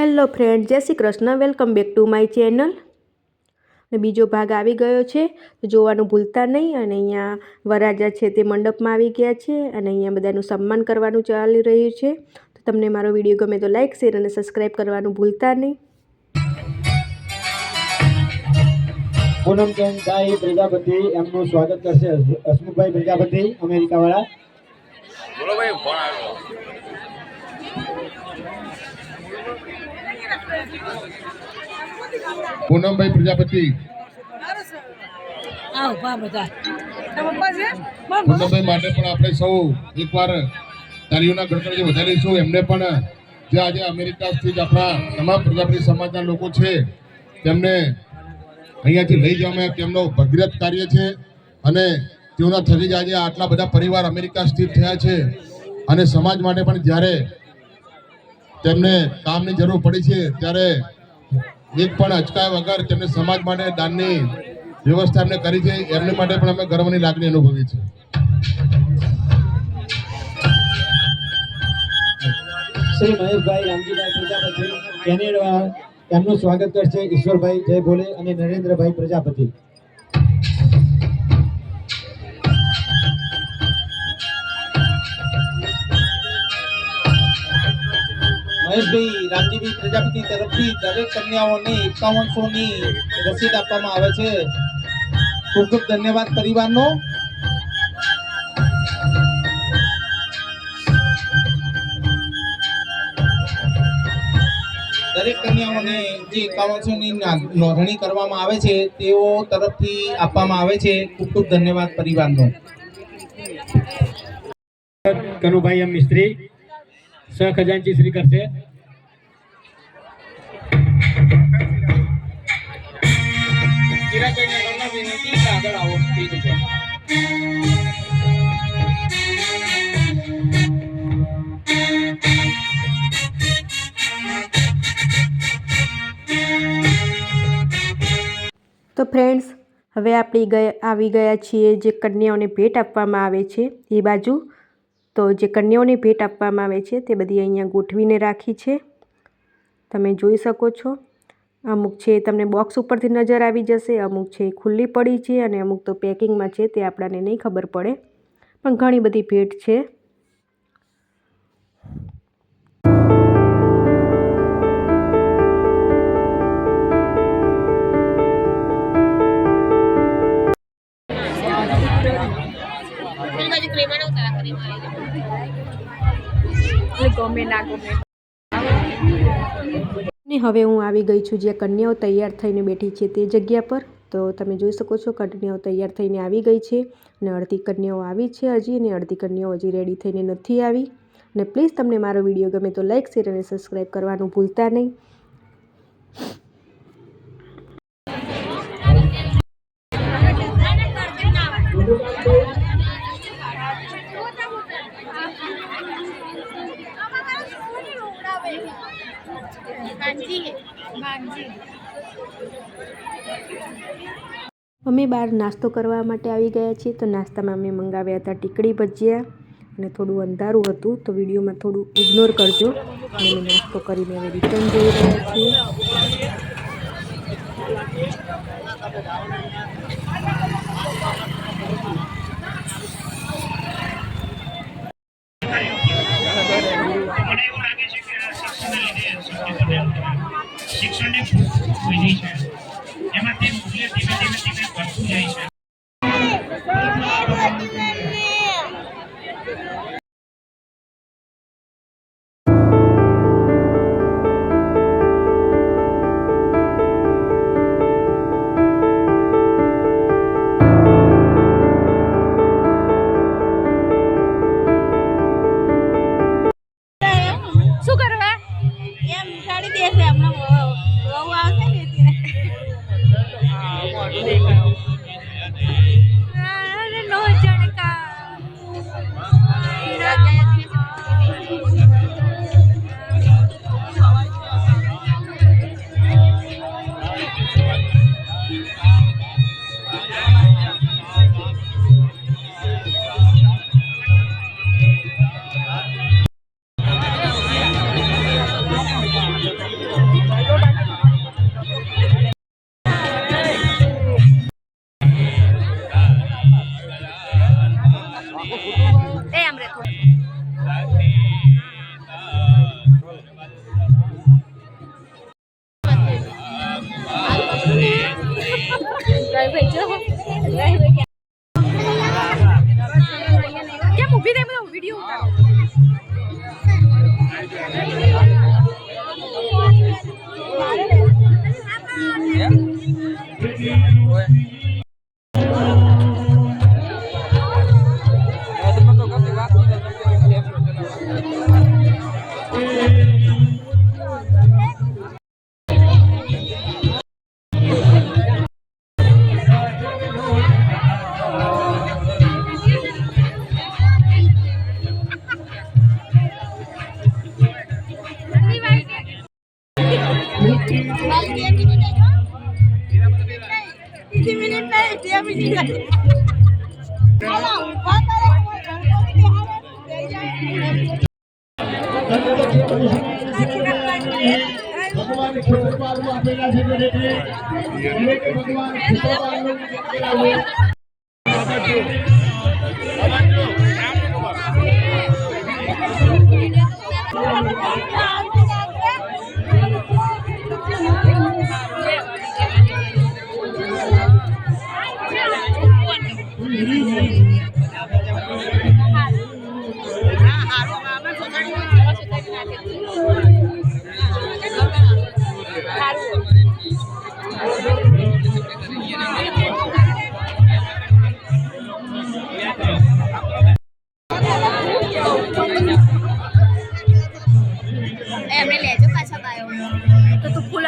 Hello friend, જય Shri Krishna. Welcome back to my channel. અને બીજો ભાગ આવી ગયો છે, તો જોવાનું ભૂલતા નહીં. અને અહીંયા વરરાજા છે તે મંડપમાં આવી ગયા છે અને અહીંયા બધાનું સન્માન કરવાનું ચાલી રહ્યું છે. તો તમને મારો વિડીયો ગમે તો લાઇક, શેર અને સબસ્ક્રાઈબ કરવાનું ભૂલતા નહીં. પૂનમચંદભાઈ પ્રજાપતિ એમનું સ્વાગત કરશે. હસમુખભાઈ પ્રજાપતિ અમેરિકાવાળા. બોલો ભાઈ, ફોન આવ્યો. પૂનમભાઈ પ્રજાપતિ પૂનમભાઈ માટે પણ આપણે સૌ એકવાર તાળીઓના ગણગણ વધારીશું. એમને પણ જે આજે અમેરિકા સ્થિત આપણા તમામ પ્રજાપતિ સમાજના લોકો છે તેમને અહીંયાથી લઈ જવામાં તેમનો ભગીરથ કાર્ય છે અને તેઓના થકી જ આજે આટલા બધા પરિવાર અમેરિકા સ્થિત થયા છે. અને સમાજ માટે પણ જ્યારે તેમને કામની જરૂર પડી છે ત્યારે એક પણ અચકાયા વગર તેમને સમાજ માટે દાનની વ્યવસ્થા એમને કરી છે. એમને માટે પણ અમે ગર્વની લાગણી અનુભવી છે. શ્રી મહેશભાઈ રામજીભાઈ પ્રજાપતિ કેનેડા એમનું સ્વાગત કરશે ઈશ્વરભાઈ જય ભોલે અને નરેન્દ્રભાઈ પ્રજાપતિ. મહેશભાઈ રામજીભાઈ પ્રજાપતિ તરફથી દરેક કન્યાઓને 5100ની રસીદ આપવામાં આવે છે. ખૂબ ખૂબ ધન્યવાદ પરિવારનો. દરેક કન્યાઓને જે 5100ની નોંધણી કરવામાં આવે છે તેઓ તરફથી આપવામાં આવે છે. ખૂબ ખૂબ ધન્યવાદ પરિવારનો. કનુભાઈ એમ મિસ્ત્રી સહ ખજાનચી શ્રી કરશે. આગળ આવો સ્ટેજ ઉપર. તો ફ્રેન્ડ્સ, હવે આપણે આવી ગયા છીએ જે કન્યાઓને ભેટ આપવામાં આવે છે એ બાજુ. તો જે કન્યાઓને ભેટ આપવામાં આવે છે તે બધી અહીંયા ગોઠવીને રાખી છે, તમે જોઈ શકો છો. અમુક છે તમને બોક્સ ઉપરથી નજર આવી જશે, અમુક છે ખુલ્લી પડી છે અને અમુક તો પેકિંગમાં છે, તે આપણને નહીં ખબર પડે. પણ ઘણી બધી ભેટ છે. ને હવે હું આવી ગઈ છું જ્યાં કન્યાઓ તૈયાર થઈને બેઠી છે તે જગ્યા પર. તો તમે જોઈ શકો છો કન્યાઓ તૈયાર થઈને આવી ગઈ છે અને અડધી કન્યાઓ આવી છે હજી, અને અડધી કન્યાઓ હજી રેડી થઈને નથી આવી. અને પ્લીઝ તમને મારો વિડીયો ગમે તો લાઇક, શેર અને સબસ્ક્રાઈબ કરવાનું ભૂલતા નહીં. અમે બહાર નાસ્તો કરવા માટે આવી ગયા છીએ. તો નાસ્તામાં અમે મંગાવ્યા હતા ટીકડી ભજીયા અને થોડું અંધારું હતું તો વિડીયોમાં થોડું ઇગ્નોર કરજો. અને અમે નાસ્તો કરીને હવે રિટર્ન જઈ રહ્યા છીએ. શિક્ષણની ખૂબ વધી છે, એમાં તે મૂલ્ય ધીમે ધીમે વધતું જાય છે. શું કરવા એમ ગાડી દેશે હમણાં બહુ આવશે ને નો જણકા ભગવાન ક્ષેત્રપાલનું આપેલા છે ભગવાન ક્ષેત્રપાલનું એમને લેજો પાછા બાયો તો તું ફૂલ